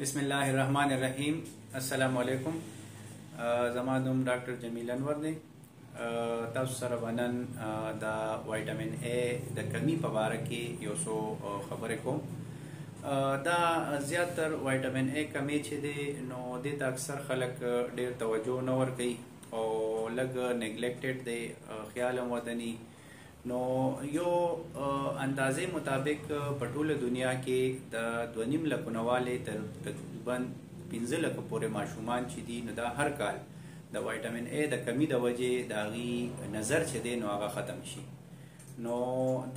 बिस्मिल्लाहिर्रहमानिर्रहीम। अस्सलामु अलैकुम। ज़मा नोम डॉक्टर जमील अनवर ने तاسو سره بنن د وایټامین A د کمی په اړه کې یو څو خبرې کوم. دا زیاتر وایټامین A کمی چې دی نو د اکثر خلک ډیر توجه نه ورکوي او لږ نیګلیکټډ دی، خیال هم ودني. نو یو اندازې مطابق په ټوله دنیا کې د 2.5 لکو نواله تر تقریبا 15 لکو پورې ماشومان چې دي نو دا هر کال د وایټامین A د کمی د وجې داغي نظر چې دی نو هغه ختم شي. نو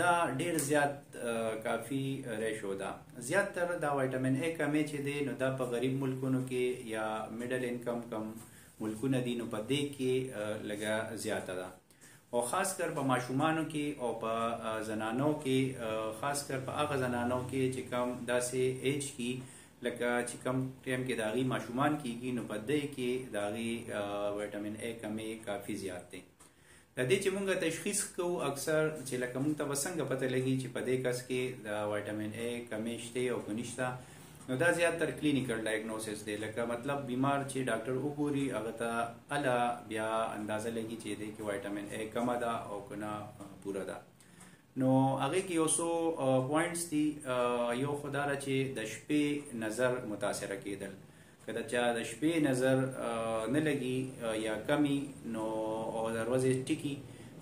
دا ډیر زیات کافی ریشو ده. زیاتره دا وایټامین A کمی چې دی نو دا په غریب ملکونو کې یا میډل انکم کم ملکونه دي نو په دې کې لږه زیاته ده، او خاص کر په ماشومانو کې او په زنانو کې، خاص کر په هغه زنانو کې چې کم داسې ایج کې لکه چې کم ټیم کې داغي ماشومان کېږي نو په دې کې داغي وایټامین A کمی کافی زیات دی. د دې چې موږ تشخیص کوو اکثر چې لکه موږ ته به څنګه پته لګي چې په دې کس کې د وایټامین A کمی شته او که نشته، نو دا زیاتر کلینیکل ډایګنوسس دی. لکه مطلب بیمار چې ډاکټر وګوري هغه ته اله بیا اندازه لګي چې دې کې وایټامین A کمه ده او که نه پوره ده. نو هغه کې یو څو پوینټس دي. یو خو دا چې د شپې نظر متاثره کېدل، که د چا د شپې نظر نه لګي یا کمی نو او د ورځې ټیکي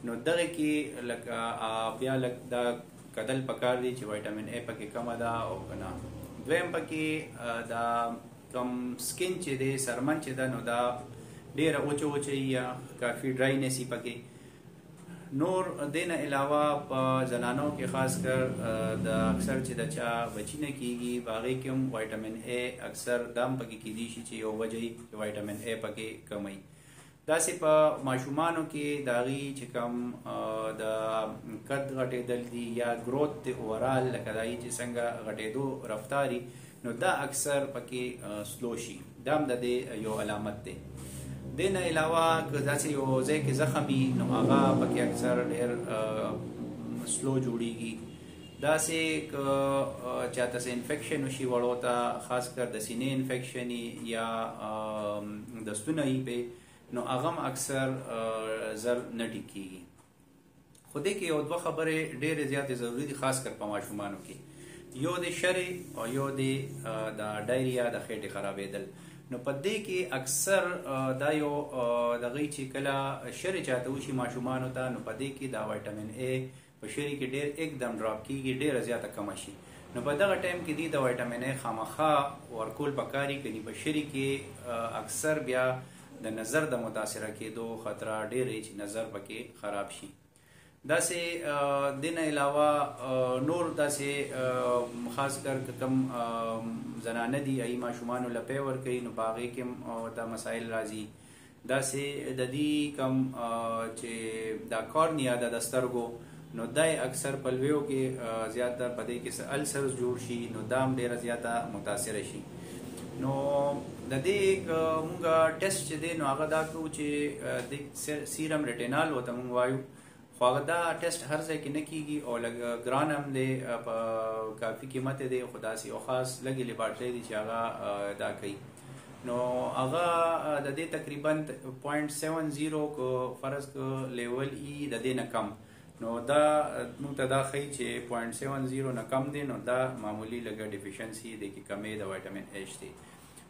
نو دغه کې لکه بیا لږ دا کدل پکار دی چې وایټامین A پکې کمه ده او که نه. دویم پکې دا کم سکین چې دی سرمن چې ده نو دا ډیره وچه یا کافی ډراینس یې پکې. نور دین علاوه په زنانو کې خاص کر د اکثر چې د چا بچی نه کیږي باغې کې هم وایټامین A اکثر دام پکې کېدی شي چې یو وجه یې وایټامین A پکې کمی. داسې په ماشومانو کې داغي چې کم د قد غټېدل دي یا گروث د اورال لکه دای چې څنګه غټېدو رفتاري نو دا اکثر پکې سلو شي، دا هم د دې یو علامت دی. دین علاوه که داسې یو ځای کې زخمي نو هغه پکې اکثر ډېر سلو جوړیږي. داسې که چاته څه انفیکشن وشي وړو ته، خاص کر د سینې انفیکشن یا دستونه یې پې نو هغه هم اکثر زر نه ټیک کېږي. خو دې کې یو دوه خبرې ډېرې زیاتې ضروري دي خاص کر په ماشومانو کې. یو د شرې او یو د ډایریا د خېټې خرابېدل. نو په دې کې اکثر دا یو دغه چې کله شری چاته وشي ماشومانو ته نو په دې کې دا وایټامین A په شری کې ډېر एकदम ډراپ کیږي، ډېر زیاته کم شي. نو په دغه ټایم کې دی د وایټامین A خامخا ورکول پکاري کني. په شری کې اکثر بیا د نظر د متاثره کېدو خطر ډېر چې نظر پکې خراب شي. داسې دین علاوه نور داسې خاص کر کم زنانه دي ای ماشومانو لپې ور کوي نو باغې کې دا مسائل راځي. داسې د دې کم چې دا کورنیا د سترګو نو دای اکثر په لویو کې زیاتره په دې کې السرز جوړ شي نو دام ډېر زیاته متاثر شي. نو د دې موږ ټیسټ چې دی نو هغه دا کوو چې د سیرم ریټینال وته موږ وایو، خو هغه دا ټیسټ هر ځای کې نه کېږي او لږ ګران هم دی، په کافي قیمت دی. خو داسې یو خاص لږې لیبارټرۍ دي چې هغه دا کوي. نو هغه د دې تقریبا 0.70 کو فرض کو لیول ای د دې نه کم نو دا موږ ته دا ښیي چې 0.70 نه کم دی نو دا معمولی لږه ډیفیشنسي دی کې کمی د وایټامین H دی.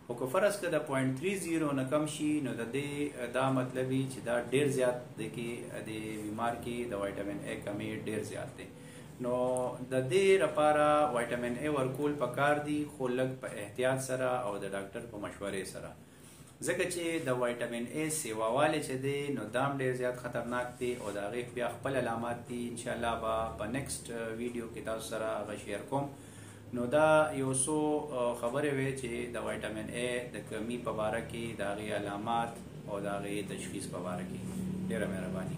خو که فرض که د 0.30 نه کم شي نو د دې دا مطلب چې دا ډیر زیات دی کې د بیمار کې د وایټامین A کمی ډیر زیات دی. نو د دې لپاره وایټامین A ورکول پکار دی، خو لږ په احتیاط سره او د ډاکټر په مشورې سره، ځکه چې د وایټامین A سیواواله چې دی نو دام ډیر زیات خطرناک دی او د هغې بیا خپل علامات دي. انشاءالله به په نیکسټ ویډیو کې تاسو سره هغه شیر کوم. نو دا یو څو خبرې وې چې د وایټامین A د کمی په اړه کې د هغې علامات او د هغې تشخیص په اړه کې. ډېره مهرباني.